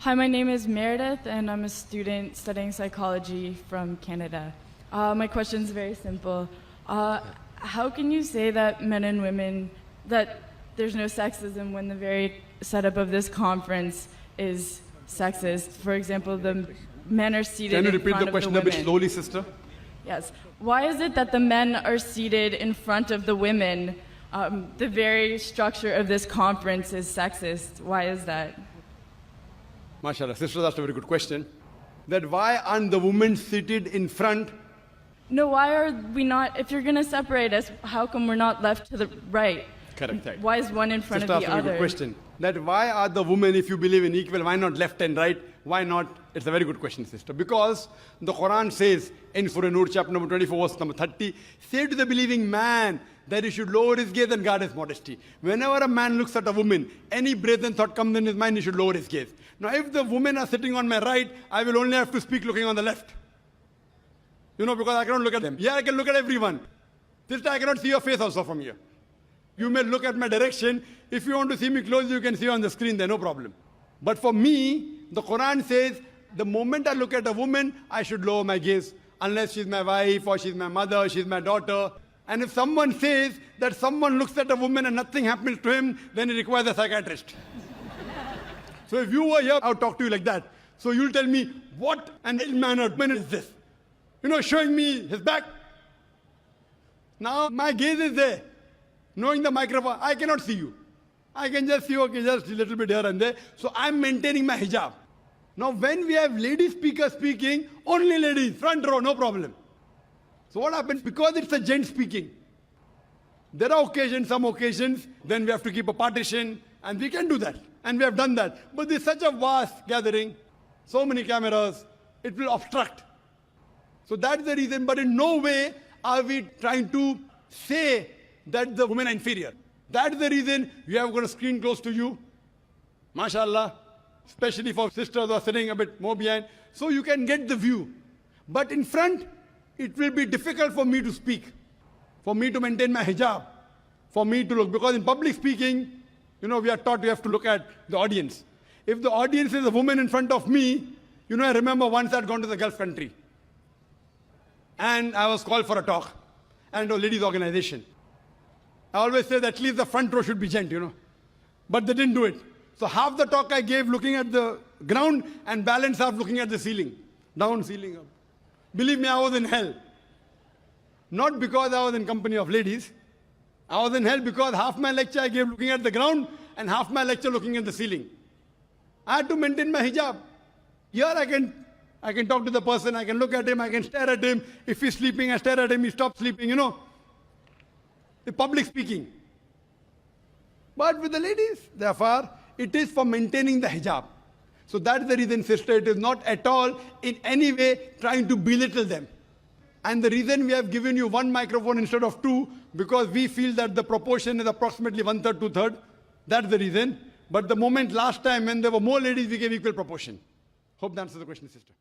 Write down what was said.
Hi, my name is Meredith, and I'm a student studying psychology from Canada. My question is very simple. How can you say that men and women, that there's no sexism when the very setup of this conference is sexist? For example, the men are seated in front of the women. Can you repeat the question a bit slowly, sister? Yes. Why is it that the men are seated in front of the women? The very structure of this conference is sexist. Why is that? MashaAllah, sister, that's a very good question. That why aren't the women seated in front? No, why are we not, if you're going to separate us, how come we're not left to the right? Correct, right. Why is one in front Sister, of the that's a very other? good question. That why are the women, if you believe in equal, why not left and right? Why not? It's a very good question, sister. Because the Quran says in Surah Nur, chapter number 24, verse number 30, say to the believing man that he should lower his gaze and guard his modesty. Whenever a man looks at a woman, any brazen thought comes in his mind, he should lower his gaze. Now, if the women are sitting on my right, I will only have to speak looking on the left. You know, because I cannot look at them. Yeah, I can look at everyone. Sister, I cannot see your face also from here. You may look at my direction. If you want to see me close, you can see on the screen there, no problem. But for me, the Quran says, the moment I look at a woman, I should lower my gaze. Unless she's my wife, or she's my mother, she's my daughter. And if someone says that someone looks at a woman and nothing happens to him, then he requires a psychiatrist. So if you were here, I would talk to you like that. So you'll tell me, what an ill-mannered man is this? You know, showing me his back. Now my gaze is there. Knowing the microphone, I cannot see you. I can just see, okay, just a little bit here and there. So I'm maintaining my hijab. Now when we have lady speakers speaking, only ladies, front row, no problem. So what happens? Because it's a gent speaking, there are occasions, some occasions, then we have to keep a partition, and we can do that. And we have done that. But there's such a vast gathering, so many cameras, it will obstruct. So that's the reason, but in no way are we trying to say that the women are inferior. That's the reason we have got a screen close to you, mashallah, especially for sisters who are sitting a bit more behind, so you can get the view. But in front, it will be difficult for me to speak, for me to maintain my hijab, for me to look, because in public speaking, you know, we are taught we have to look at the audience. If the audience is a woman in front of me, you know, I remember once I'd gone to the Gulf country, and I was called for a talk, and a ladies' organization. I always say that at least the front row should be gent, you know. But they didn't do it. So half the talk I gave looking at the ground and balance half looking at the ceiling. Down, ceiling, up. Believe me, I was in hell. Not because I was in company of ladies. I was in hell because half my lecture I gave looking at the ground and half my lecture looking at the ceiling. I had to maintain my hijab. Here I can talk to the person, I can look at him, I can stare at him. If he's sleeping, I stare at him, he stops sleeping, you know. The public speaking. But with the ladies, therefore, it is for maintaining the hijab. So that's the reason, sister, it is not at all in any way trying to belittle them. And the reason we have given you one microphone instead of two, because we feel that the proportion is approximately 1/3, 2/3. That's the reason. But the moment last time when there were more ladies, we gave equal proportion. Hope that answers the question, sister.